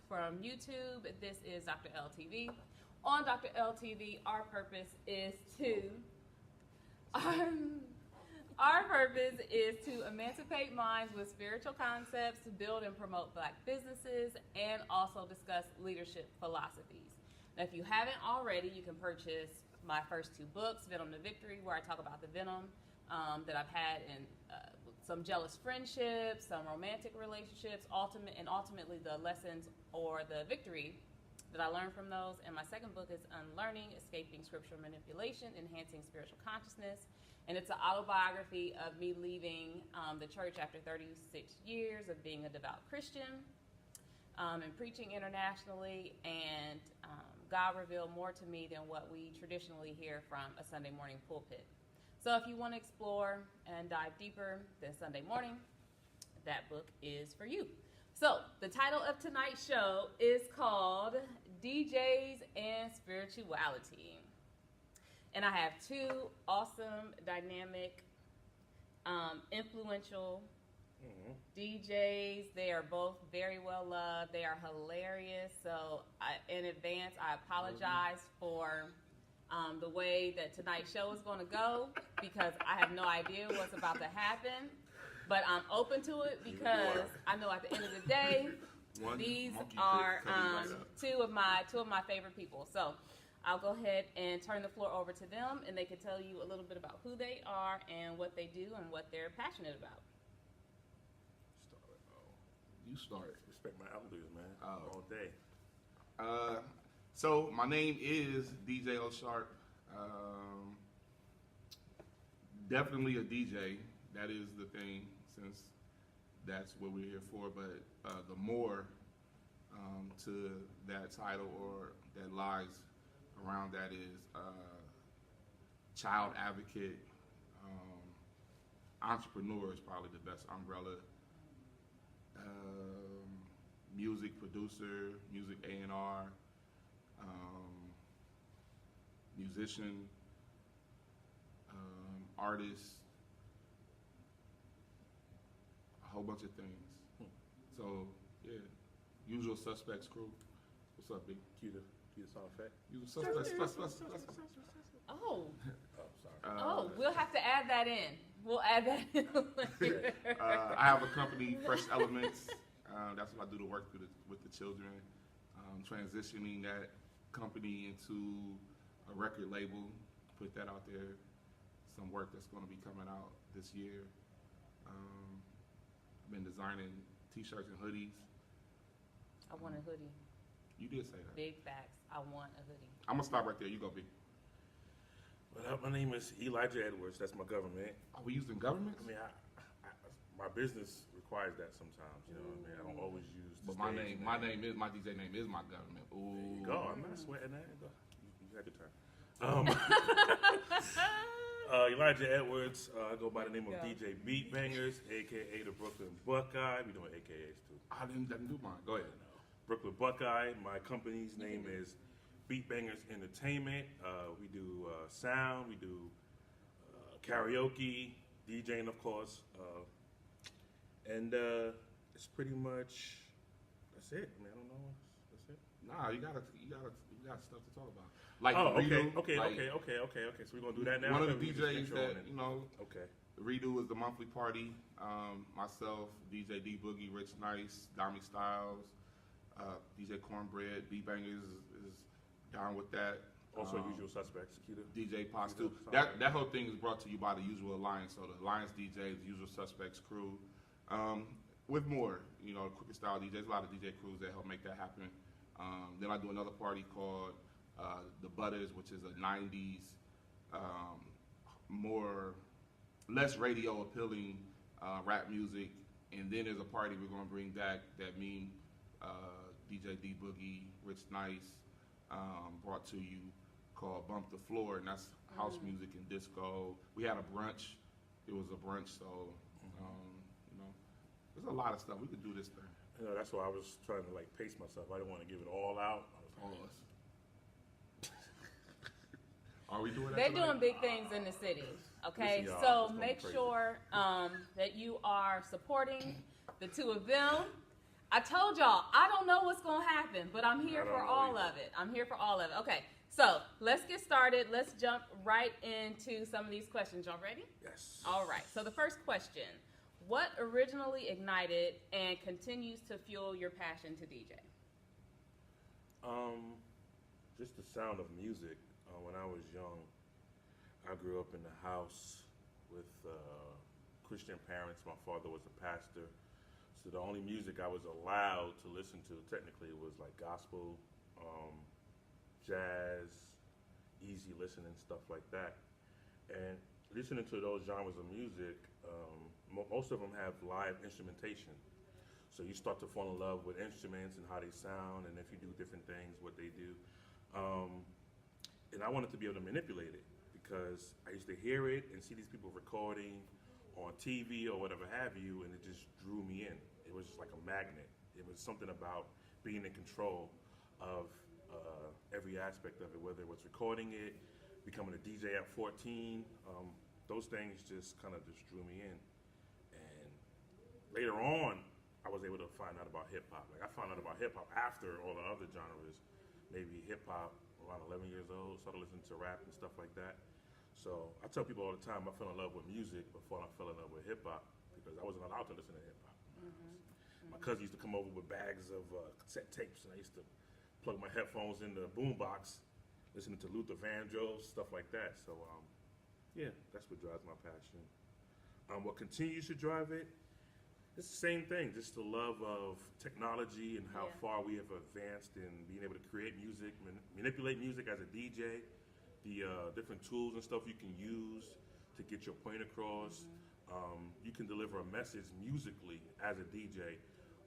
From YouTube, this is Dr. LTV. On Dr. LTV, our purpose is to emancipate minds with spiritual concepts, to build and promote Black businesses, and also discuss leadership philosophies. Now, if you haven't already, you can purchase my first two books, Venom to Victory, where I talk about the venom that I've had in some jealous friendships, some romantic relationships, ultimately the lessons or the victory that I learned from those. And my second book is Unlearning, Escaping Scriptural Manipulation, Enhancing Spiritual Consciousness. And it's an autobiography of me leaving the church after 36 years of being a devout Christian and preaching internationally. And God revealed more to me than what we traditionally hear from a Sunday morning pulpit. So if you want to explore and dive deeper than Sunday morning, that book is for you. So the title of tonight's show is called DJs and Spirituality. And I have two awesome, dynamic, influential DJs. They are both very well loved. They are hilarious. So in advance, I apologize for the way that tonight's show is going to go, because I have no idea what's about to happen. But I'm open to it because I know at the end of the day, these are two of my favorite people. So I'll go ahead and turn the floor over to them, and they can tell you a little bit about who they are and what they do and what they're passionate about. You start. Respect my elders, man. All day. So my name is DJ O'Sharp. Definitely a DJ. That is the thing, since that's what we're here for. But the more to that title or that lies around that is child advocate, entrepreneur is probably the best umbrella. Music producer, music A&R, musician, artist, a whole bunch of things. So yeah, usual suspects crew. What's up, big? Cue the sound effect. Usual suspects. Oh, sorry. We'll have to add that in. We'll add that in later. I have a company, Fresh Elements. That's what I do to work with the children. Transitioning that company into a record label, put that out there. Some work that's going to be coming out this year. I've been designing t-shirts and hoodies. I want a hoodie. You did say that. Big facts. I want a hoodie. I'm going to stop right there. You go, B. Well, my name is Elijah Edwards. That's my government. Are we using government? I mean, my business requires that sometimes. You know what I mean? I don't always use. But my DJ name is my government. Ooh. There you go. I'm not sweating that. You had your turn. Elijah Edwards. I go by the name of DJ BeatBanguz, aka the Brooklyn Buckeye. We doing AKAs too. I didn't do mine. Go ahead. Brooklyn Buckeye. My company's name is BeatBanguz Entertainment. We do sound. We do karaoke, DJing, of course, and it's pretty much that's it. I mean, I don't know. That's it. Nah, you got stuff to talk about. Like okay. So we're gonna do that now. One of the DJs that Okay. Redo is the monthly party. Myself, DJ D Boogie, Rich Nice, Dami Styles, DJ Cornbread, BeatBanguz is down with that. Also, Usual Suspects, Kita. DJ Pops too. That whole thing is brought to you by the Usual Alliance. So the Alliance DJs, the Usual Suspects crew, with more, quicker style DJs, a lot of DJ crews that help make that happen. Then I do another party called The Butters, which is a 90s, less radio appealing rap music. And then there's a party we're going to bring back that me, DJ D Boogie, Rich Nice, brought to you, called Bump the Floor, and that's house music and disco. We had a brunch. It was a brunch, so There's a lot of stuff. We could do this thing. You know, that's why I was trying to like pace myself. I didn't want to give it all out. I was like, Are we doing that They're tonight? doing big things in the city, okay? Listen, y'all, So it's make going sure that you are supporting the two of them. I told y'all, I don't know what's going to happen, but I'm here I don't for know all either. of it. I'm here for all of it. Okay, so let's get started. Let's jump right into some of these questions. Y'all ready? yes. All right, so the first question. What originally ignited and continues to fuel your passion to DJ? Just the sound of music. When I was young, I grew up in the house with Christian parents. My father was a pastor, so the only music I was allowed to listen to technically was like gospel, jazz, easy listening, stuff like that. And listening to those genres of music, most of them have live instrumentation. So you start to fall in love with instruments and how they sound, and if you do different things, what they do. And I wanted to be able to manipulate it because I used to hear it and see these people recording on TV or whatever have you, and it just drew me in. It was just like a magnet. It was something about being in control of every aspect of it, whether it was recording it, becoming a DJ at 14. Those things just kind of just drew me in. And later on, I was able to find out about hip hop. Like I found out about hip hop after all the other genres. Maybe hip hop around 11 years old, started listening to rap and stuff like that. So I tell people all the time I fell in love with music before I fell in love with hip hop because I wasn't allowed to listen to hip hop. My cousin used to come over with bags of cassette tapes, and I used to plug my headphones in the boombox, listening to Luther Vandross, stuff like that. So yeah, that's what drives my passion. What continues to drive it? It's the same thing, just the love of technology and how far we have advanced in being able to create music, manipulate music as a DJ, the different tools and stuff you can use to get your point across. You can deliver a message musically as a DJ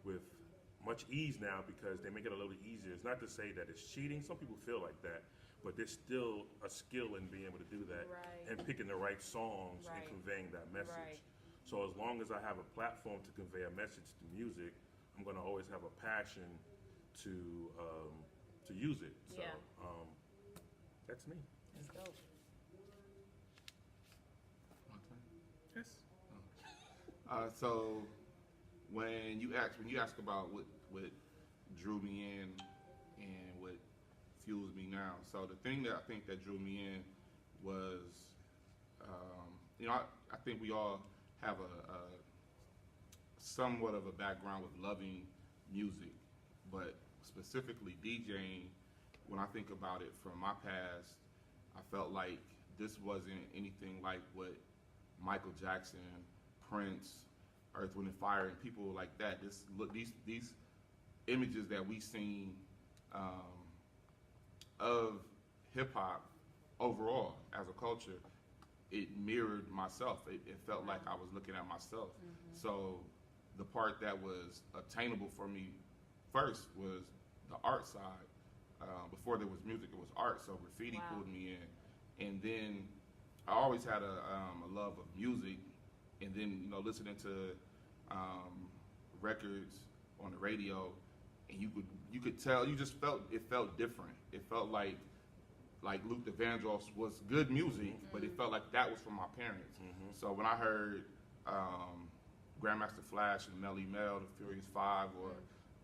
with much ease now because they make it a little easier. It's not to say that it's cheating. Some people feel like that, but there's still a skill in being able to do that and picking the right songs and conveying that message. So as long as I have a platform to convey a message to music, I'm going to always have a passion to use it. So that's me. That's dope. Yes. So when you ask about what drew me in and what fuels me now, so the thing that I think that drew me in was, I think we all have a somewhat of a background with loving music, but specifically DJing. When I think about it from my past, I felt like this wasn't anything like what Michael Jackson, Prince, Earth, Wind and Fire, and people like that. These images that we seen of hip hop overall as a culture, it mirrored myself. It felt like I was looking at myself. So the part that was attainable for me first was the art side. Before there was music, it was art. So graffiti pulled me in, and then I always had a love of music, and then listening to records on the radio, and you could tell, it felt different. It felt like Luther Vandross was good music, but it felt like that was from my parents. So when I heard Grandmaster Flash and Melly Mel, the Furious Five, or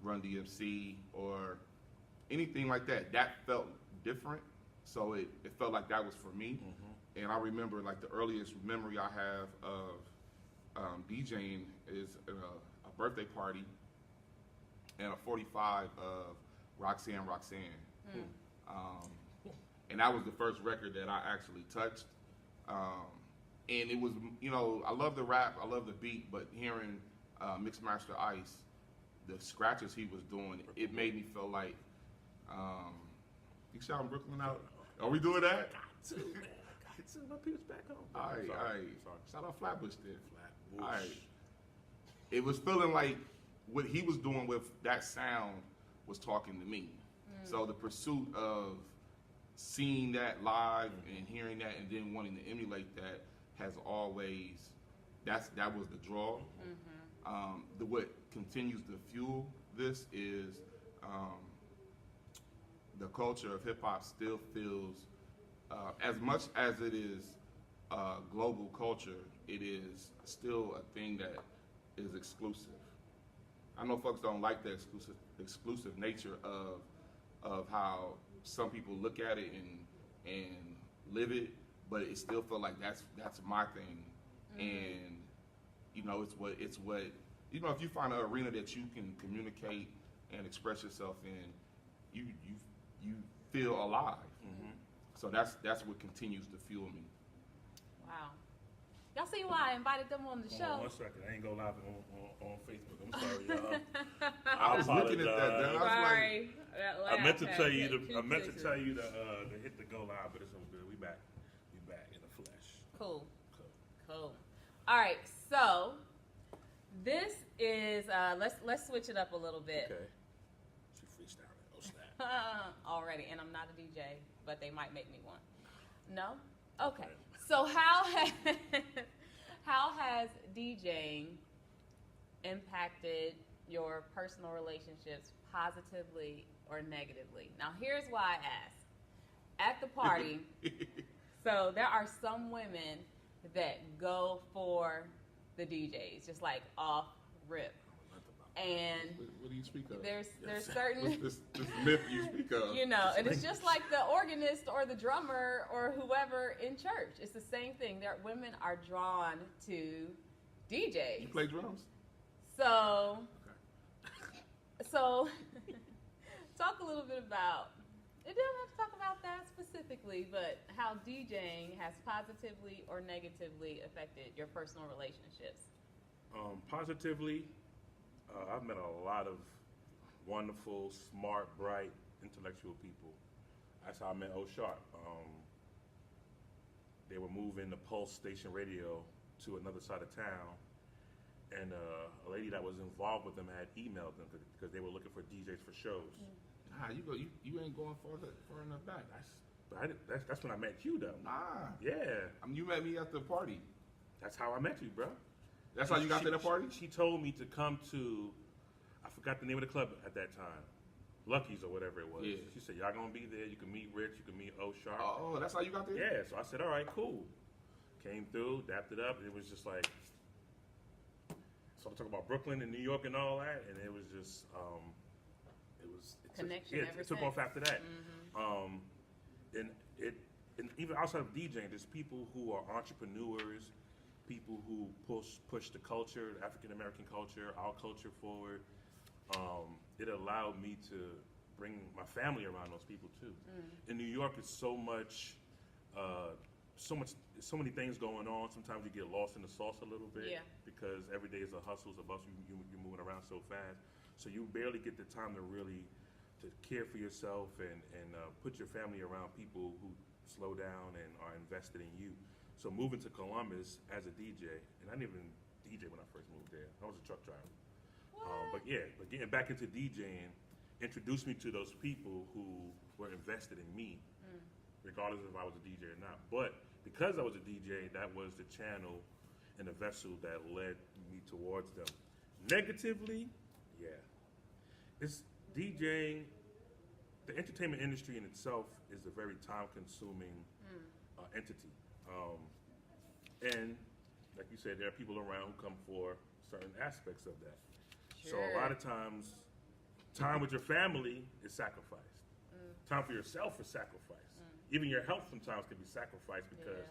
Run DMC, or anything like that, that felt different. So it felt like that was for me. And I remember like the earliest memory I have of DJing is a birthday party and a 45 of Roxanne. And that was the first record that I actually touched. And it was, I love the rap, I love the beat, but hearing Mixmaster Ice, the scratches he was doing, it made me feel like, you shouting Brooklyn out? Are we doing that? My people's back home. All right. Sorry. Shout out Flatbush then. Flatbush. All right. It was feeling like what he was doing with that sound was talking to me. So the pursuit of seeing that live and hearing that and then wanting to emulate that has always, that was the draw. What continues to fuel this is the culture of hip hop still feels, as much as it is global culture, it is still a thing that is exclusive. I know folks don't like the exclusive nature of how some people look at it and live it, but it still feel like that's my thing. And it's what if you find an arena that you can communicate and express yourself in, you feel alive. So that's what continues to fuel me. Wow. Y'all see why I invited them on the show? 1 second, I ain't go live on Facebook. I'm sorry, y'all. I was looking at that. Then I was Sorry. I meant to tell you to hit the go live, but it's all good. We back in the flesh. Cool. All right, so this is let's switch it up a little bit. Okay. She freestyling. Oh snap. Already, and I'm not a DJ, but they might make me one. No? Okay. So how has DJing impacted your personal relationships positively or negatively? Now, here's why I ask. At the party, so there are some women that go for the DJs, just like off rip. And what do you speak of? There's certain this myth you speak of. And it's just like the organist or the drummer or whoever in church. It's the same thing. Women are drawn to DJs. You play drums? So talk a little bit about. You don't have to talk about that specifically, but how DJing has positively or negatively affected your personal relationships. Positively. I've met a lot of wonderful, smart, bright, intellectual people. That's how I met O Sharp. They were moving the Pulse station radio to another side of town, and a lady that was involved with them had emailed them because they were looking for DJs for shows. You ain't going far enough back. That's when I met you, though. Yeah. You met me at the party. That's how I met you, bro. That's how you got to the party? She told me to come to, I forgot the name of the club at that time, Lucky's or whatever it was. Yeah. She said, y'all gonna be there, you can meet Rich, you can meet O Sharp. Oh, that's how you got there? Yeah, so I said, all right, cool. Came through, dapped it up, and it was just like, so I'm talking about Brooklyn and New York and all that, and it was just, it took off after that. And even outside of DJing, there's people who are entrepreneurs, people who push the culture, the African American culture, our culture forward. It allowed me to bring my family around those people too. In New York, it's so many things going on. Sometimes you get lost in the sauce a little bit because every day is a hustle, it's a bustle. You're moving around so fast, so you barely get the time to really to care for yourself and put your family around people who slow down and are invested in you. So moving to Columbus as a DJ, and I didn't even DJ when I first moved there. I was a truck driver. But getting back into DJing introduced me to those people who were invested in me, regardless if I was a DJ or not. But because I was a DJ, that was the channel and the vessel that led me towards them. Negatively, it's DJing. The entertainment industry in itself is a very time-consuming entity. And like you said, there are people around who come for certain aspects of that. Sure. So a lot of times, time with your family is sacrificed. Time for yourself is sacrificed. Even your health sometimes can be sacrificed because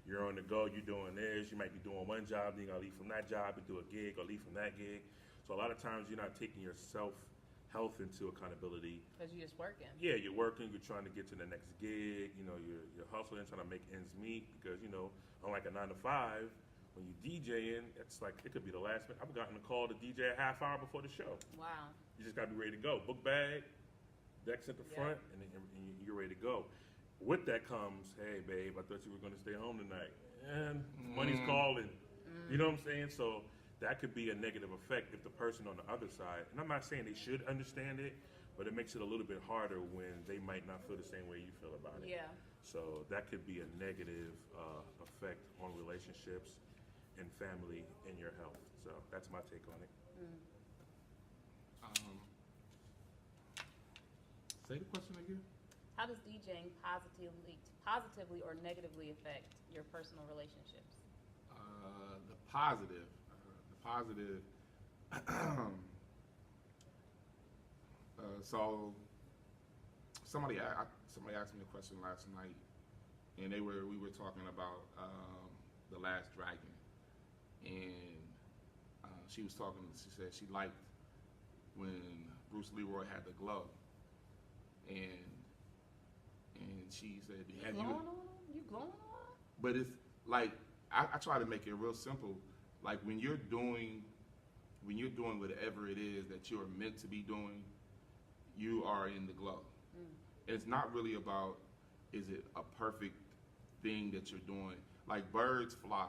you're on the go, you're doing this, you might be doing one job, then you gotta leave from that job and do a gig or leave from that gig. So a lot of times you're not taking your health into accountability. Because you're just working. Yeah, you're working, you're trying to get to the next gig, you're hustling, trying to make ends meet because, unlike a 9 to 5, when you DJing, it's like, it could be the last minute. I've gotten a call to DJ a half hour before the show. Wow. You just gotta be ready to go. Book bag, decks at the front, and you're ready to go. With that comes, hey babe, I thought you were gonna stay home tonight. And money's calling. You know what I'm saying? So that could be a negative effect if the person on the other side, and I'm not saying they should understand it, but it makes it a little bit harder when they might not feel the same way you feel about it. Yeah. So that could be a negative effect on relationships. and family and your health. So that's my take on it. Say the question again. How does DJing positively or negatively affect your personal relationships? The positive. So somebody asked me a question last night, and we were talking about The Last Dragon, and she said she liked when Bruce Leroy had the glove, and she said, You glowing on him? You glowing on him? But it's like I try to make it real simple. Like when you're doing whatever it is that you're meant to be doing, you are in the glow. And it's not really about is it a perfect thing that you're doing. Like birds fly.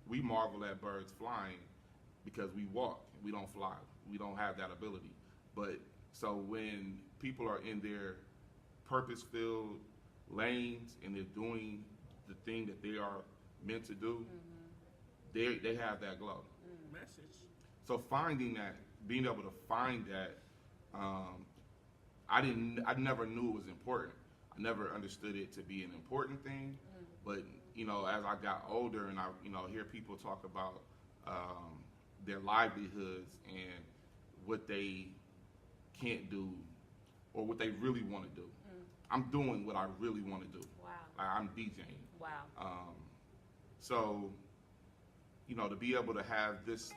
We marvel at birds flying because we walk. We don't fly. We don't have that ability. But so when people are in their purpose-filled lanes and they're doing the thing that they are meant to do, they have that glow. Message. So finding that, being able to find that, I never knew it was important. I never understood it to be an important thing. But as I got older and I hear people talk about their livelihoods and what they can't do or what they really want to do. I'm doing what I really want to do. Wow. Like I'm DJing. Wow. So, to be able to have this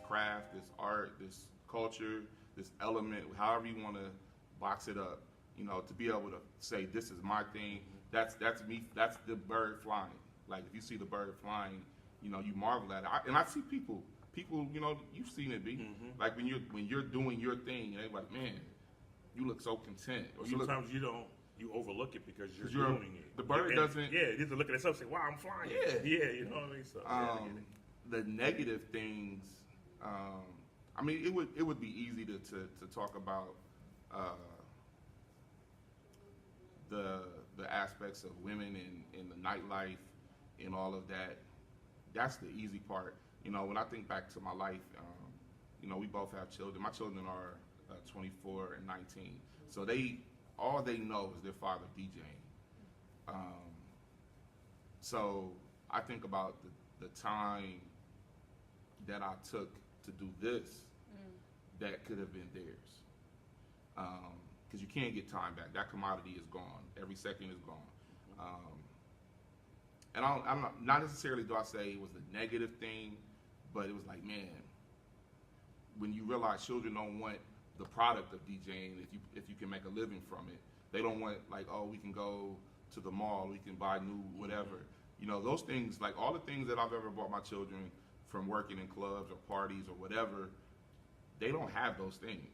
craft, this art, this culture, this element, however you want to box it up, to be able to say this is my thing. That's me. That's the bird flying. Like if you see the bird flying, you marvel at it. And I see people, you've seen it, B. Like when you're doing your thing, and they're like, man, you look so content. Or sometimes you overlook it because you're doing it. The bird doesn't. Yeah, you have to look at itself and say, wow, I'm flying. Yeah, you know what I mean? So, the negative things, it would be easy to talk about the aspects of women in the nightlife and all of that. That's the easy part. When I think back to my life, we both have children. My children are 24 and 19. So all they know is their father DJing. So I think about the time that I took to do this that could have been theirs. Because you can't get time back. That commodity is gone. Every second is gone. And I'm not necessarily do I say it was a negative thing, but it was like, man, when you realize children don't want the product of DJing, if you can make a living from it, they don't want like, oh, we can go to the mall, we can buy new whatever. Those things, like all the things that I've ever bought my children from working in clubs or parties or whatever, they don't have those things.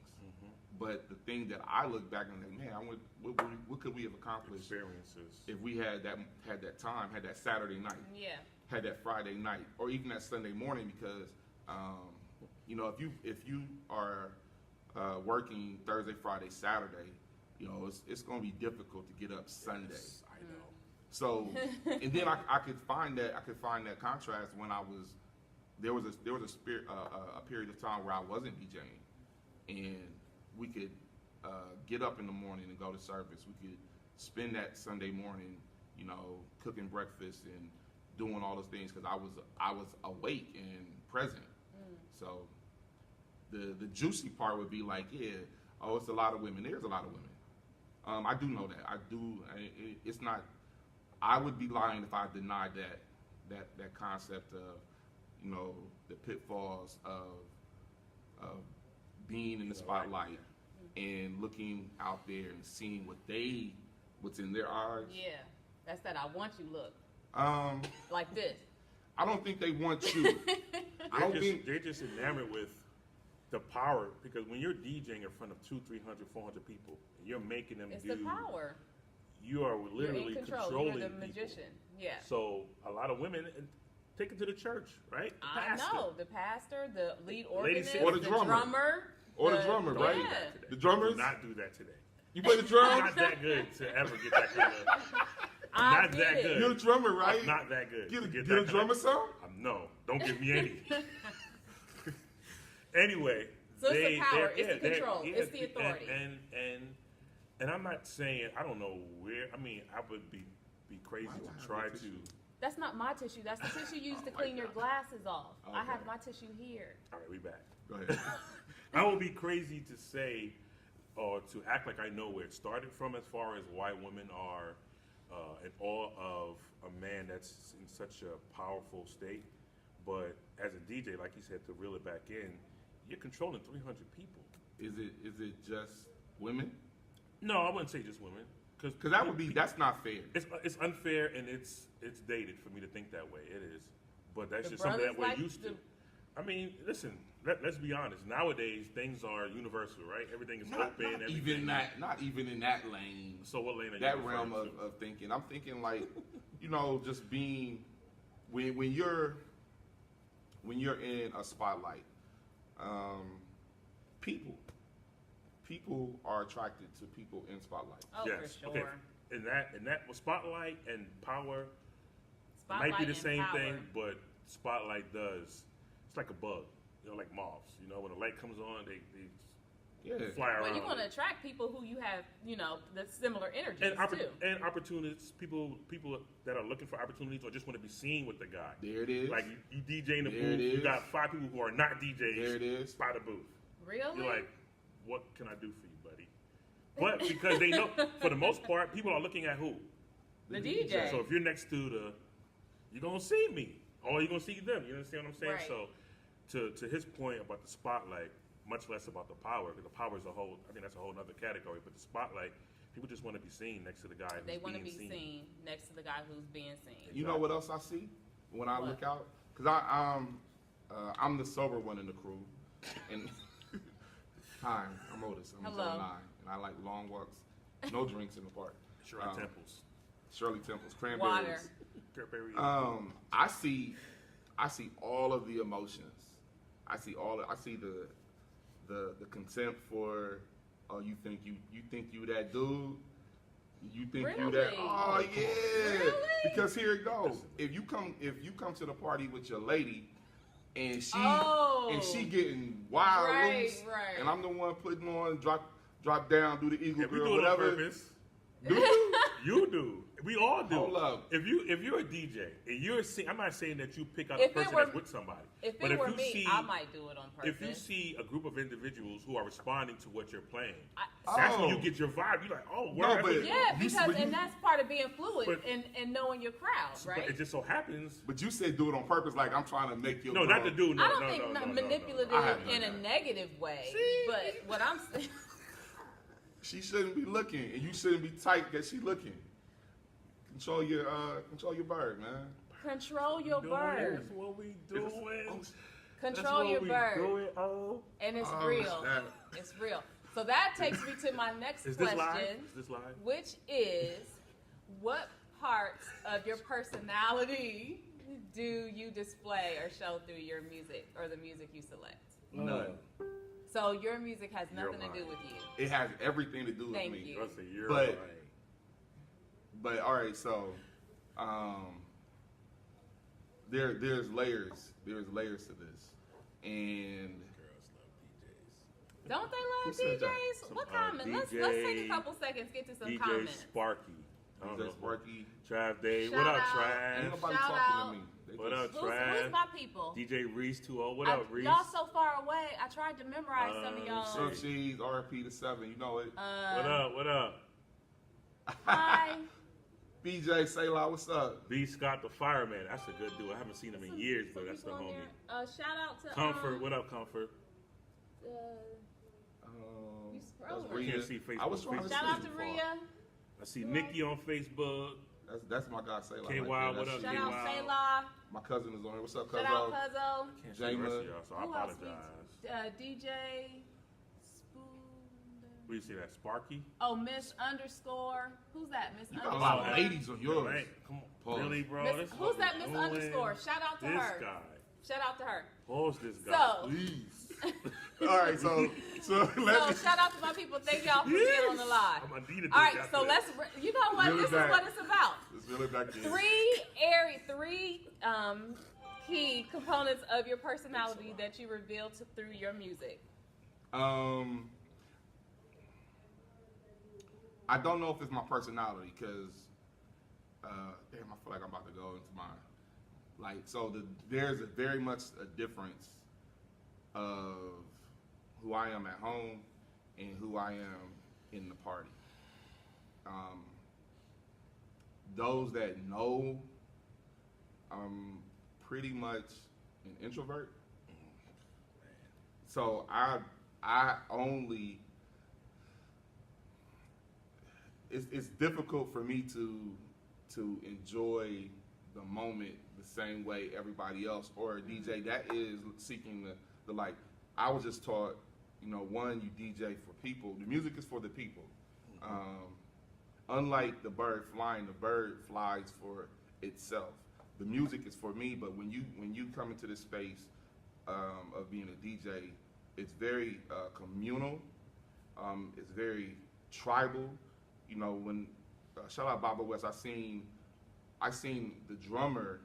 But the thing that I look back and think, man, what could we have accomplished experiences if we had that time, had that Saturday night, had that Friday night, or even that Sunday morning? Because if you are working Thursday, Friday, Saturday, it's going to be difficult to get up Sunday. Yes, I know. So, and then I could find that contrast when there was a period of time where I wasn't DJing, and we could get up in the morning and go to service. We could spend that Sunday morning, cooking breakfast and doing all those things because I was awake and present. So the juicy part would be like, it's a lot of women. There's a lot of women. I do know that. I do. It's not. I would be lying if I denied that concept of, the pitfalls of being in the spotlight and looking out there and seeing what's in their eyes. Yeah, that's that I want you look. Like this. I don't think they want you. They're just enamored with the power, because when you're DJing in front of 200, 300, 400 people, and you're making them it's the power. You are literally You're in control. controlling You're the people. Magician. Yeah. So a lot and take it to the church, right? The pastor. I know, the pastor, the lead organist, or the drummer. Or the drummer, Don't right? do that today. The drummers? Do not do that today. You play the I'm drums? not that good to ever get that kind of. I not get that it. good. You're a drummer, right? I'm not that good. Get a drummer some? I'm No, don't give me any. Anyway. So it's the power, it's the control, it's the authority. And I'm not saying, I don't know where, I mean, I would be crazy to try to. That's not my tissue. That's the tissue used to clean your glasses off. Okay. I have my tissue here. All right, we back. Go ahead. I would be crazy to say or to act like I know where it started from as far as why women are in awe of a man that's in such a powerful state. But as a DJ, like you said, to reel it back in, you're controlling 300 people. Is it just women? No, I wouldn't say just women. Because that would be, that's not fair. It's unfair and it's dated for me to think that way. It is. But that's The just something that we're brothers used to. I mean, listen, let's be honest. Nowadays, things are universal, right? Everything is open. Everything. Not even in that lane. So what lane are you That referring realm to? of thinking. I'm thinking like, just being, when you're in a spotlight, people are attracted to people in spotlight. Oh, Yes. for Okay. sure. And that spotlight and power Spotlight might be the and same power. thing, but spotlight does. It's like a bug, like moths. When the light comes on, they Yeah. fly around. Well, you want to attract people who you have, the similar energies too. And opportunists, people that are looking for opportunities or just want to be seen with the guy. There it is. Like you DJ in the There it booth, you is. got 5 people who are not DJs. There it is. By the booth. Really? You're like, what can I do for you, buddy? But because they know, for the most part, people are looking at who? The DJ. So if you're next to you're gonna see me, or you're gonna see them. You understand what I'm saying? Right. So, to his point about the spotlight, much less about the power, because the power is I think that's a whole other category. But the spotlight, people just want to be seen next to the guy who's They want to being be seen next to the guy who's being seen. You know what else I see when I What? look out? Because I'm the sober one in the crew. And hi, I'm Otis. I'm Hello. 09, and I like long walks, no drinks in the park. Shirley Temples, Shirley Temples, cranberries. Water. Cranberry. I see all of the emotions. I see the contempt for, oh, you think you that dude? You think you that? Really? Oh yeah. Really? Because here it goes. If you come to the party with your lady, and she getting wild Right, loose, right. and I'm the one putting on drop down, do the eagle If we grill, do it on whatever. purpose, Do you? you do. We all do. Hold up. If you're a DJ and I'm not saying that you pick out If a it person were- that's with somebody. If but it were you me, see, I might do it on purpose. if you see a group of individuals who are responding to what you're playing, I- that's when Oh. you get your vibe. You're like, oh, No, word. but- Yeah, You- because but you- and that's part of being fluid But- and knowing your crowd, But right? it just so happens. But you said do it on purpose, like I'm trying to make you. No, not to do. No, I don't no, think no, no, no, manipulative no. I have done in a that. negative way. See? But what I'm saying, She shouldn't be looking, and you shouldn't be tight that she looking. Control your bird, man. control your bird. That's what we doing. Control your bird. Oh. And it's Oh, real. snap. It's real. So that takes me to my next Is this question, live? Is this live? which is, what parts of your personality do you display or show through your music or the music you select? None. So your music has You're nothing to do lying. with you. It has everything to do with Thank me. you. I say you're But- right. But all right, so there's layers. There's layers to this, and Girls love DJs. Don't they Who love said that? DJs? What Some, comment? Let's take a DJ couple seconds, get to some DJ comments. Sparky. I don't DJ know. Sparky. Trav Dave. Shout What up, out. Ain't Trav? nobody Shout talking out. to me. They What just- up, Who's Trav? my people? DJ Reese 2-0. What up, Reese? Y'all so far away. I tried to memorize some of y'all. Surf Cheese, RP to 7. You know it. What up? What up? Hi. BJ Sayla, what's up? B. Scott the Fireman. That's a good dude. I haven't seen him in years, but Some that's the people on homie. there. Shout out to Comfort. What up, Comfort? You That's scrolling. Rhea. Can't see Facebook. I was trying to Shout see. out to Rhea. I see Nikki on Facebook. That's my guy Sayla. KY, right there. what up, Shout Hey, out wow. Sayla. My cousin is on here. What's up, Shout Cuzzo? out Cuzzo. Can't see the rest of Jayma. y'all, so I Who else apologize. DJ Spoon. What do you see that? Sparky? Oh, Miss Underscore. Who's that? Miss You got a Underscore. lot of ladies on yours. Right. Come on. Pause. Really, bro? Miss- This is who's what that we Miss doing. Underscore? Shout out to This her. guy. Shout out to her. Pause this guy, So- please. All right, so So let me. shout out to my people. Thank y'all for being on the live. I'm gonna need it All right, after so this. you know what? Really This back. is what it's about. Let's reel it back in. Three key components of your personality that you reveal through your music? I don't know if it's my personality because, damn, I feel like I'm about to go into mine. Like, so there's very much a difference of who I am at home and who I am in the party. Those that know I'm pretty much an introvert. So I only, it's difficult for me to enjoy the moment the same way everybody else or a DJ that is seeking the like. I was just taught, one, you DJ for people. The music is for the people. Unlike the bird flying, the bird flies for itself. The music is for me, but when you come into this space of being a DJ, it's very communal. It's very tribal. When shout out Baba West, I seen the drummer.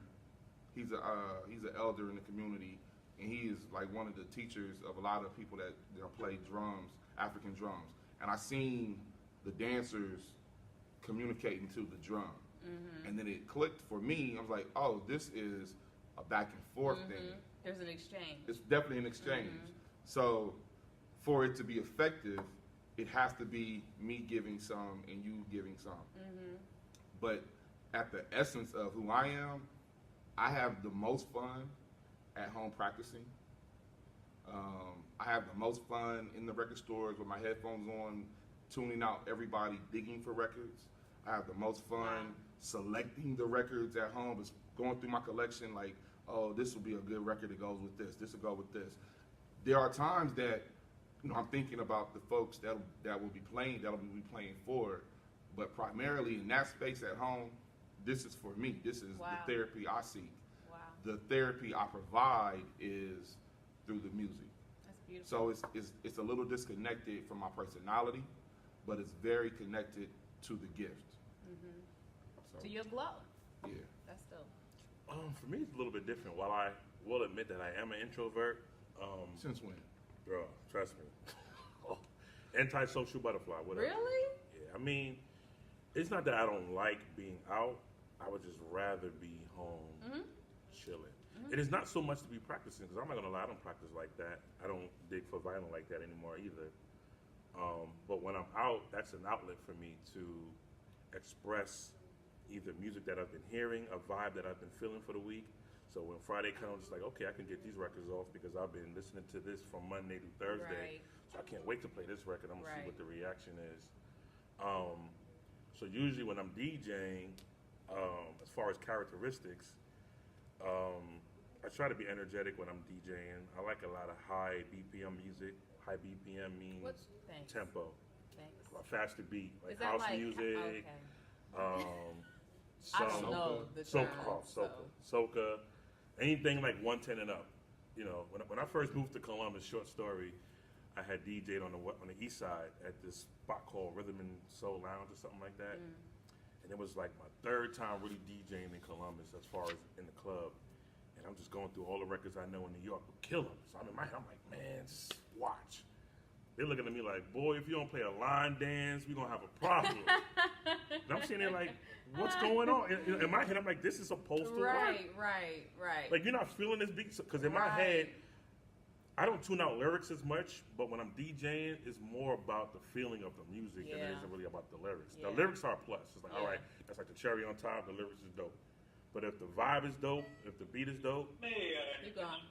He's an elder in the community, and he is like one of the teachers of a lot of people that play drums, African drums. And I seen the dancers communicating to the drum. Mm-hmm. And then it clicked for me. I was like, oh, this is a back and forth thing. There's an exchange. It's definitely an exchange. Mm-hmm. So for it to be effective, it has to be me giving some and you giving some. Mm-hmm. But at the essence of who I am, I have the most fun at home practicing. I have the most fun in the record stores with my headphones on, tuning out everybody digging for records. I have the most fun selecting the records at home, just going through my collection like, oh, this will be a good record that goes with this. This will go with this. There are times that I'm thinking about the folks that will be playing for, but primarily in that space at home, this is for me. This is the therapy I seek. Wow. The therapy I provide is through the music. That's beautiful. So it's a little disconnected from my personality, but it's very connected to the gift. Mm-hmm. So, to your glow. Yeah. That's dope. For me, it's a little bit different. While I will admit that I am an introvert. Since when? Bro, trust me. Anti-social butterfly, whatever. Really? Yeah, I mean, it's not that I don't like being out. I would just rather be home, chilling. Mm-hmm. It is not so much to be practicing, because I'm not going to lie, I don't practice like that. I don't dig for vinyl like that anymore either. But when I'm out, that's an outlet for me to express either music that I've been hearing, a vibe that I've been feeling for the week. So when Friday comes, it's like, okay, I can get these records off because I've been listening to this from Monday to Thursday. Right. So I can't wait to play this record. I'm going to see what the reaction is. So usually when I'm DJing, as far as characteristics, I try to be energetic when I'm DJing. I like a lot of high BPM music. High BPM means tempo. Thanks. A faster beat, like house music. Okay. I don't know the term. Soca. Anything like 110 and up. When I first moved to Columbus, short story, I had DJ'd on the east side at this spot called Rhythm and Soul Lounge or something like that. And it was like my third time really DJing in Columbus as far as in the club. And I'm just going through all the records I know in New York would kill them. So I'm in my head, I'm like, man, just watch. They're looking at me like, boy, if you don't play a line dance, we're going to have a problem. And I'm sitting there like, what's going on? In my head, I'm like, this is supposed to work. Right. Like, you're not feeling this beat? Because in my head, I don't tune out lyrics as much, but when I'm DJing, it's more about the feeling of the music than it is really about the lyrics. The lyrics are a plus. It's like, all right, that's like the cherry on top. The lyrics is dope. But if the vibe is dope, if the beat is dope, you're gone.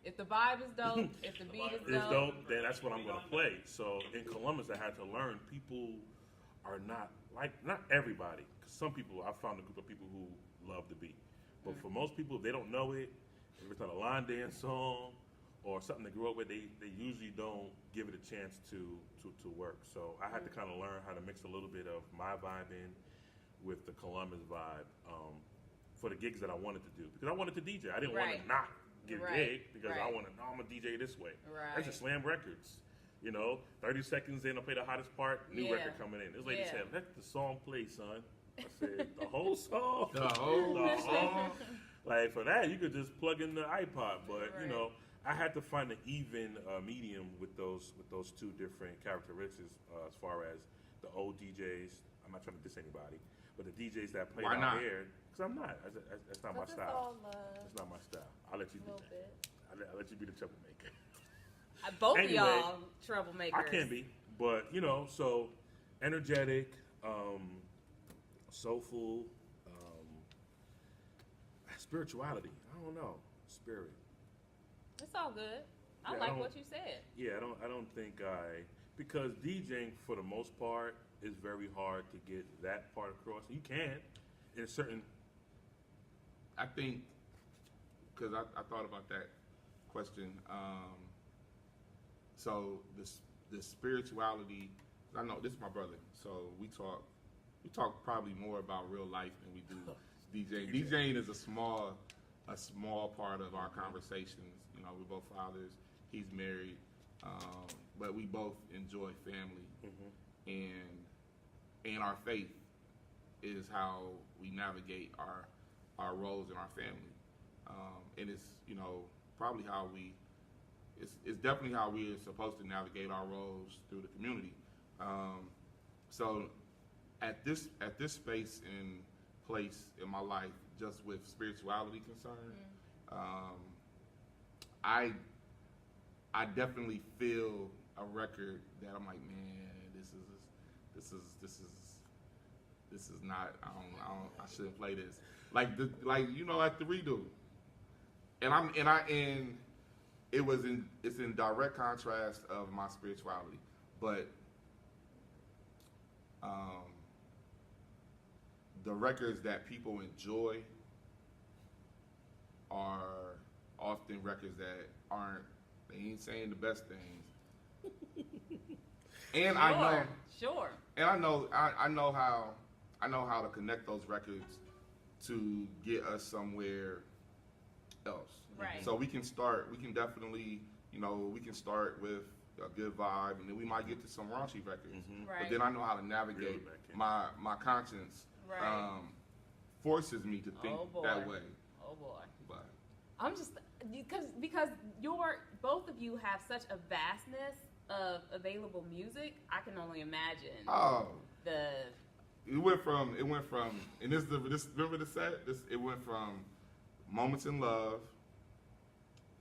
If the vibe is dope, if the beat is dope, then that's what I'm going to play. So in Columbus, I had to learn people are not everybody. Because some people, I found a group of people who love the beat. But for most people, if they don't know it, if it's not a line dance song or something they grew up with, they usually don't give it a chance to work. So I had to kind of learn how to mix a little bit of my vibe in with the Columbus vibe for the gigs that I wanted to do. Because I wanted to DJ. I didn't want to not get a gig because I want to, no, I'm going to DJ this way. I just slam records. 30 seconds in, I'll play the hottest part, new record coming in. This lady said, let the song play, son. I said, the whole song? The whole song? Like for that, you could just plug in the iPod. But Right. you know, I had to find an even medium with those two different characteristics as far as the old DJs. I'm not trying to diss anybody, but the DJs that played Why out not? here, because I'm not. That's not my 'Cause it's style. all love. That's not my style. I'll let you A do little that. bit. I'll let you be the troublemaker. Both Anyway, of y'all troublemakers. I can be, but you know, so energetic, soulful, spirituality. I don't know, spirit. It's all good. I Yeah, I like don't- what you said. Yeah, I don't think because DJing for the most part is very hard to get that part across. You can, in a certain. I think, because I thought about that question. So the spirituality, I know this is my brother, so we talk probably more about real life than we do DJing. DJing is a small part of our conversations. You know, we're both fathers. He's married, but we both enjoy family, and our faith is how we navigate our roles in our family, and it's probably how it's definitely how we are supposed to navigate our roles through the community. So at this space and place in my life, just with spirituality concerned, I definitely feel a record that I'm like, man, this is not. I shouldn't play this. Like at the redo, and it's in direct contrast of my spirituality, but the records that people enjoy are often records that they ain't saying the best things. And Sure, I know, sure. and I know how to connect those records to get us somewhere else. Right. So we can definitely, we can start with a good vibe, and then we might get to some raunchy records. Right. But then I know how to navigate. Reel it back in. My conscience Right. forces me to think Oh, boy. that way. Oh boy. But I'm just because both of you have such a vastness of available music. I can only imagine it went from and this remember the set? It went from Moments in Love,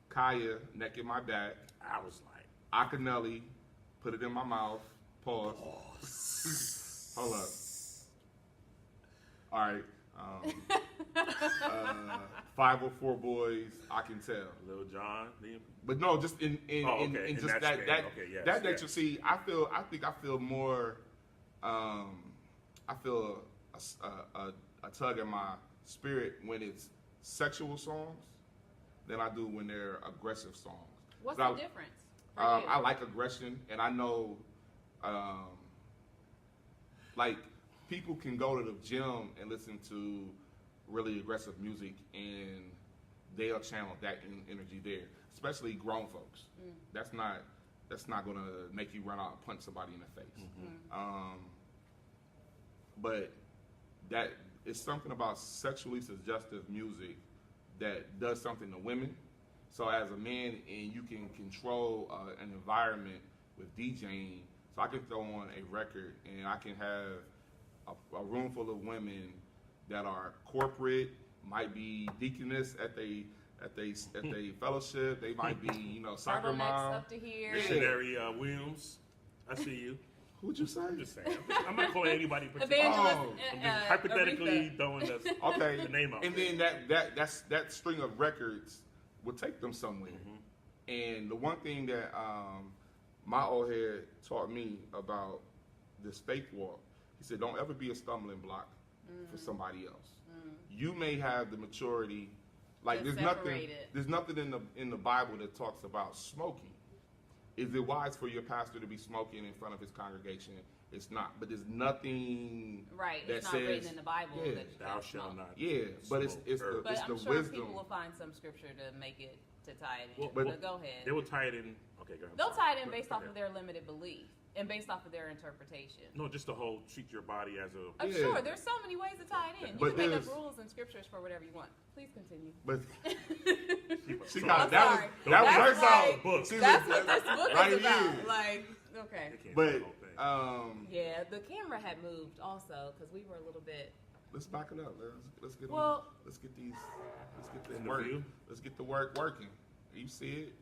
Kaya, Neck in My Back, I was like, Akinelli, Put It in My Mouth, pause. Hold up. All right. 504 Boys, I Can Tell. Lil Jon. But no, just in in just that that span. Okay, yes, that yes. nature. See, I feel more. I feel a tug in my spirit when it's sexual songs than I do when they're aggressive songs. What's But the difference? for you? I like aggression, and I know, like, people can go to the gym and listen to really aggressive music, and they'll channel that energy there. Especially grown folks. That's not gonna make you run out and punch somebody in the face. But that it's something about sexually suggestive music that does something to women. So as a man, and you can control an environment with DJing. So I can throw on a record, and I can have a room full of women that are corporate, might be deaconess at they fellowship. They might be soccer Turtlenecks mom. up to here. Yeah. Missionary Williams. I see you. Who'd you say? I'm just saying. I'm not calling anybody particular. Evangelist. Oh, I'm just hypothetically Aretha. throwing Okay, the name out and there. then that string of records will take them somewhere. And the one thing that my old head taught me about this faith walk, he said, don't ever be a stumbling block for somebody else. You may have the maturity, like To separate it. there's nothing in the Bible that talks about smoking. Is it wise for your pastor to be smoking in front of his congregation? It's not, but there's nothing Right. that It's not says written in the Bible yeah, that you Thou can't shalt smoke. not. Yeah, but it's smoke the herb. But it's I'm the sure wisdom. people will find some scripture to make it to tie it in. Well, but go ahead. They will tie it in. Okay, go ahead. They'll tie it in based off of their limited belief and based off of their interpretation. No, just the whole treat your body as a. I'm sure there's so many ways to tie it in. You But can make up rules and scriptures for whatever you want. Please continue. But she So- got I'm that sorry. was that was That's her song. like- Books. She That's was- what this book right is about. here. Like, okay. They can't say But the whole thing. Yeah, the camera had moved also because we were a little bit. let's back it up. Let's get Well- let's get this In the work. view? Let's get the work working. You see it?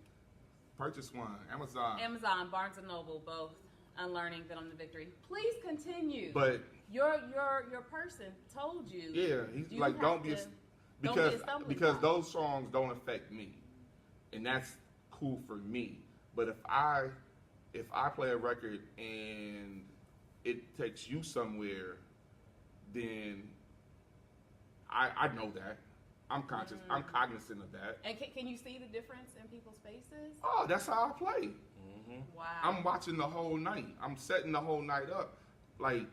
Purchase one. Amazon. Amazon, Barnes and Noble, both unlearning, then on the victory. Please continue. But your person told you. yeah, he's you like have don't be a, to- because stumbling because block. those songs don't affect me, and that's cool for me. But if I play a record and it takes you somewhere, then I know that. I'm conscious. I'm cognizant of that. And can you see the difference in people's faces? Oh, that's how I play. Wow. I'm watching the whole night. I'm setting the whole night up. Like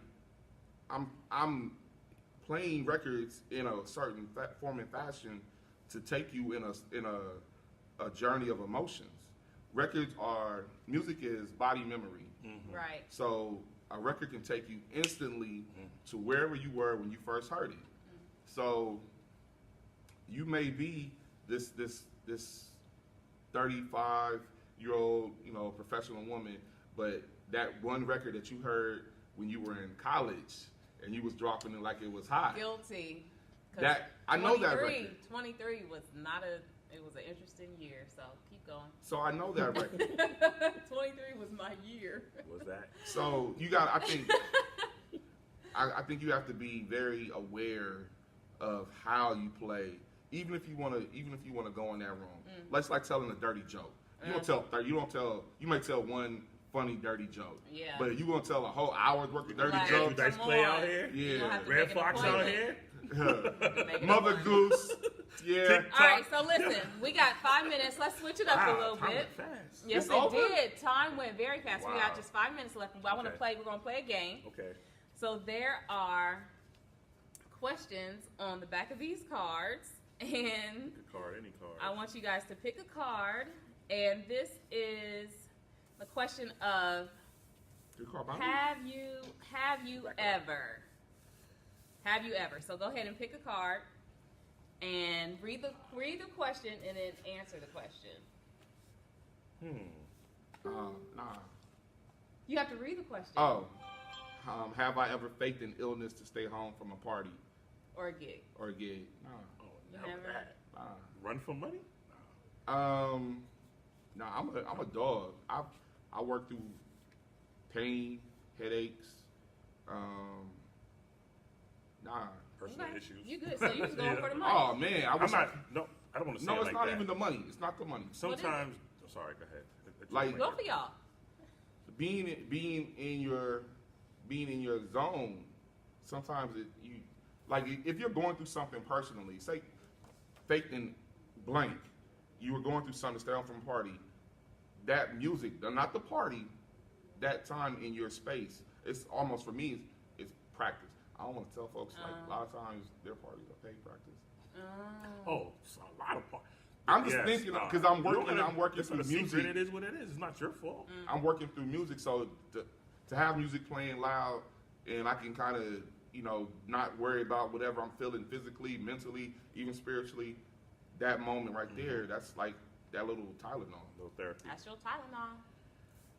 I'm playing records in a certain form and fashion to take you in a journey of emotions. Music is body memory. Right. So a record can take you instantly to wherever you were when you first heard it. So you may be this 35-year-old, professional woman, but that one record that you heard when you were in college and you was dropping it like it was hot. Guilty. 'Cause That I know that record. 23 was not a. It was an interesting year. So keep going. So I know that record. 23 was my year. Was that? So you got. I think you have to be very aware of how you play, even if you want to go in that room. Let's like telling a dirty joke. You don't tell 30. You might tell one funny dirty joke. Yeah. But you gonna tell a whole hour's worth of dirty Like, You jokes. guys Come play on. out here? You Yeah. don't have to Red make an Fox out appointment. here? Make an Mother appointment. Goose. Yeah. Tick- All right, so listen, we got 5 minutes. Let's switch it up a Wow, little time bit. went fast. Yes, It's it over? did. Time went very fast. We Wow. got just 5 minutes left. I want to Okay. play. We're going to play a game. Okay. So there are questions on the back of these cards, and Good card, any card. I want you guys to pick a card. And this is the question of Good call, Bobby. have you ever? Have you ever? So go ahead and pick a card and read the question and then answer the question. Nah. You have to read the question. Oh. Have I ever faked an illness to stay home from a party Or a gig. or a gig? Nah. Oh, You never never- that. Nah. Run for money? Nah, I'm a dog. I work through pain, headaches. Nah. Personal Okay. issues. You good. So you just going for the money. Oh man, I I'm was not. No, I don't want to say No, it it's like not that. even the money. It's not the money. Sometimes. I'm sorry. Go ahead. Like- Go for y'all. Being in your zone. Sometimes if you're going through something personally, say faked in blank, you were going through something to stay home from a party. That music, not the party, that time in your space, it's almost for me, it's practice. I don't want to tell folks like a lot of times their parties are paid practice. Oh, it's a lot of part. I'm just thinking because I'm working It's through not a secret. music. It is what it is. It's not your fault. I'm working through music, so to have music playing loud and I can kind of not worry about whatever I'm feeling physically, mentally, even spiritually. That moment right there, that's like that little Tylenol. No therapy. That's your Tylenol.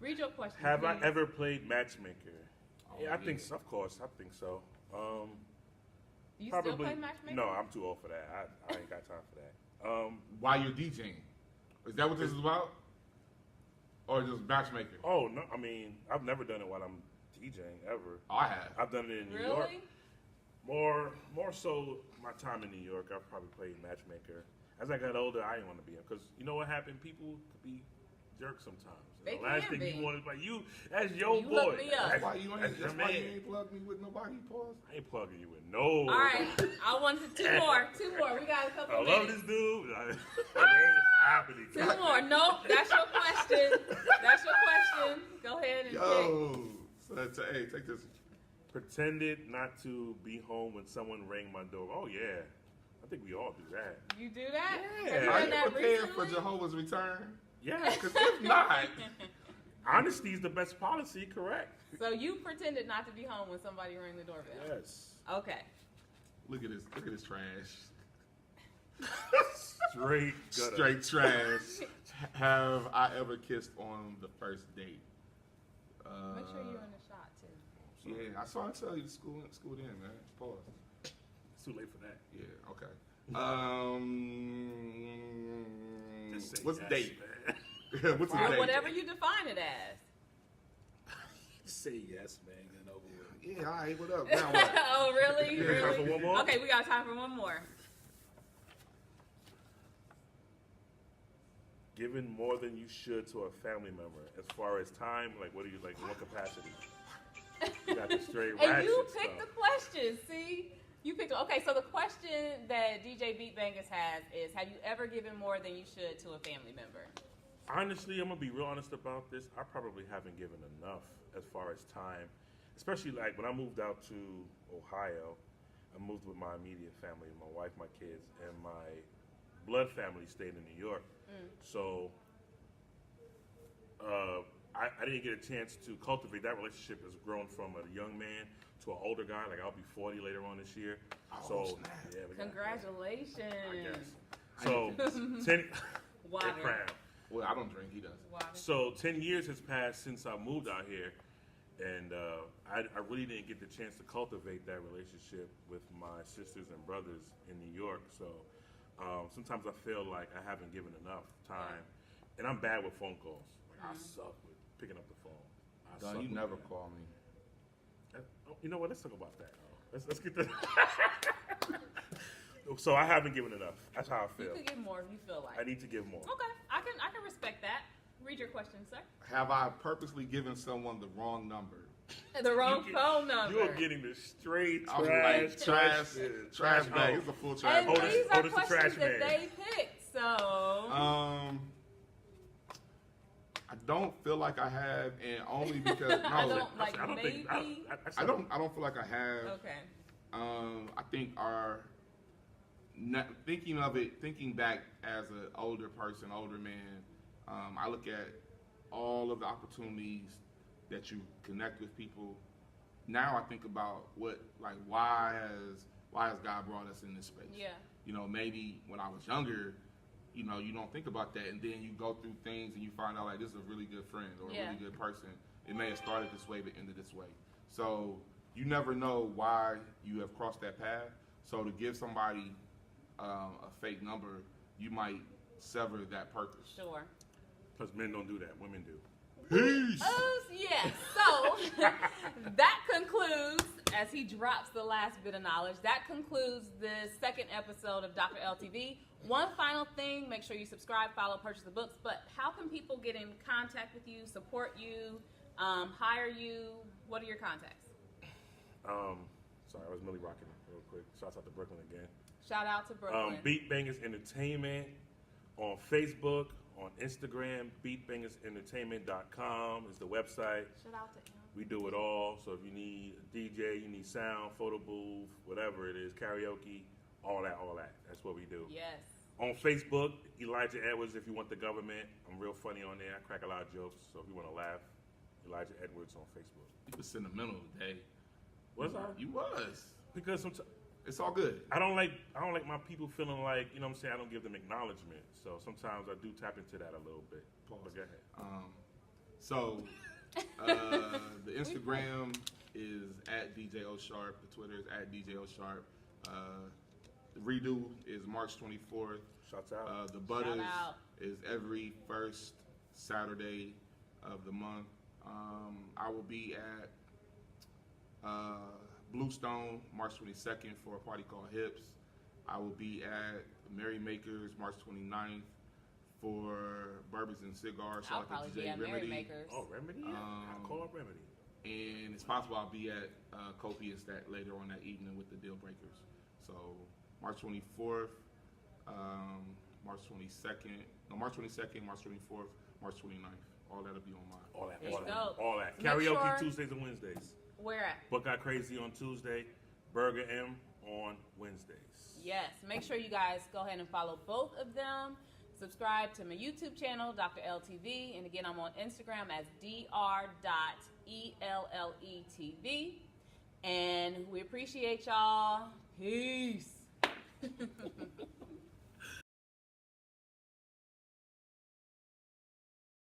Read your question. Have I please. ever played matchmaker? Oh, Yeah, I think yeah. so. Of course, I think so. You Probably. still play matchmaking? No, I'm too old for that. I ain't got time for that. While you're DJing, is that what this is about, or just matchmaking? Oh no, I mean, I've never done it while I'm DJing ever. I have. I've done it in New York. Really? More so my time in New York. I've probably played matchmaker. As I got older, I didn't want to be in because you know what happened. People could be jerks sometimes. They the last can thing be. you want is like you. That's your You boy. look me up. That's why you That's your ain't. That's why you man. ain't plugged me with nobody. Pause. I ain't plugging you in. No. All right. I wanted two more. Two more. We got a couple I of love minutes. this dude. It ain't happening. Two more. Nope. That's your question. That's your question. Go ahead and pick. Yo, so hey, take this. Pretended not to be home when someone rang my door. Oh yeah. I think we all do that. You do that? Yeah. Have you Are done you that prepared recently? for Jehovah's return? Yeah. Because if not, Honesty is the best policy, correct? So you pretended not to be home when somebody rang the doorbell. Yes. Okay. look at this trash. Straight gutter. Straight trash. Have I ever kissed on the first date? Make sure you're in the shot too. Yeah, I saw it tell you to school in, man. Pause. It's too late for that. Yeah, okay. Just say What's yes, the date? man. What's the Or date? whatever you define it as. Just say yes, man, and over with. Yeah, all right, what up? Now what? Oh, really? Yeah. Really? Time for one more? Okay, we got time for one more. Giving more than you should to a family member, as far as time, like what do you like? In what capacity? You got the straight And ratchet you picked stuff. the question, see? You picked. Okay, so the question that DJ BeatBanguz has is: have you ever given more than you should to a family member? Honestly, I'm gonna be real honest about this. I probably haven't given enough as far as time, especially like when I moved out to Ohio. I moved with my immediate family, my wife, my kids, and my blood family stayed in New York. So I didn't get a chance to cultivate that relationship. Has grown from a young man to an older guy. Like I'll be 40 later on this year. Oh, So snap. yeah, we got- Congratulations. I guess. So 10 Water. crown. Well, I don't drink. He does. Water. So 10 years has passed since I moved out here, and I really didn't get the chance to cultivate that relationship with my sisters and brothers in New York. So sometimes I feel like I haven't given enough time, and I'm bad with phone calls. Like I suck with picking up the phone. I Dog, suck you with never that. call me. You know what? Let's talk about that. Let's get the. So I haven't given enough. That's how I You feel. could give more if you feel like. I need to give more. Okay, I can respect that. Read your question, sir. Have I purposely given someone the wrong number? The wrong You get- phone number. You're getting the straight I was trash, like, trash bag. Oh. It's a full trash And Oh, bag. this- these are this the questions trash that man. they picked, so. I don't feel like I have, and only because I no, don't like I don't maybe. think. I I don't feel like I have. Okay. I think thinking back as an older person, older man, I look at all of the opportunities that you connect with people. Now I think about why has God brought us in this space? Yeah. You know, maybe when I was younger, you know, you don't think about that, and then you go through things and you find out like this is a really good friend or a Yeah. really good person. It may have started this way but ended this way. So you never know why you have crossed that path. So to give somebody a fake number, you might sever that purpose. Sure. Plus, men don't do that. Women do. Peace. Oh, yes. So that concludes, as he drops the last bit of knowledge, that concludes the second episode of Dr. LTV. One final thing, make sure you subscribe, follow, purchase the books. But how can people get in contact with you, support you, hire you? What are your contacts? Sorry, I was Millie rocking real quick. Shouts out to Brooklyn again. Shout out to Brooklyn. BeatBanguz Entertainment on Facebook, on Instagram. BeatBanguzEntertainment.com is the website. Shout out to him. We do it all. So if you need a DJ, you need sound, photo booth, whatever it is, karaoke, all that. That's what we do. Yes. On Facebook, Elijah Edwards, if you want the government. I'm real funny on there. I crack a lot of jokes. So if you want to laugh, Elijah Edwards on Facebook. You were sentimental today. Was I? You was. Because sometimes It's all good. I don't like my people feeling like, you know what I'm saying, I don't give them acknowledgement. So sometimes I do tap into that a little bit. But go ahead. So the Instagram is at DJ O'Sharp. The Twitter is at DJ O'Sharp. The redo is March 24th. Shouts out. The Butters Shout out. is every first Saturday of the month. I will be at Bluestone March 22nd for a party called Hips. I will be at Merrymakers March 29th for Bourbons and Cigars. I'll Shout out probably to be DJ at Remedy. Merrymakers. Oh, Remedy? I'll call up Remedy. And it's possible I'll be at Copious that later on that evening with the Deal Breakers. So March 24th, March 22nd, March 24th, March 29th. All that'll be on mine. All that. There you All go. that. All that. Make Karaoke sure- Tuesdays and Wednesdays. Where at? Book Got Crazy on Tuesday. Burger M on Wednesdays. Yes, make sure you guys go ahead and follow both of them. Subscribe to my YouTube channel, Dr. LTV, and again, I'm on Instagram as dr.elletv. And we appreciate y'all. Peace.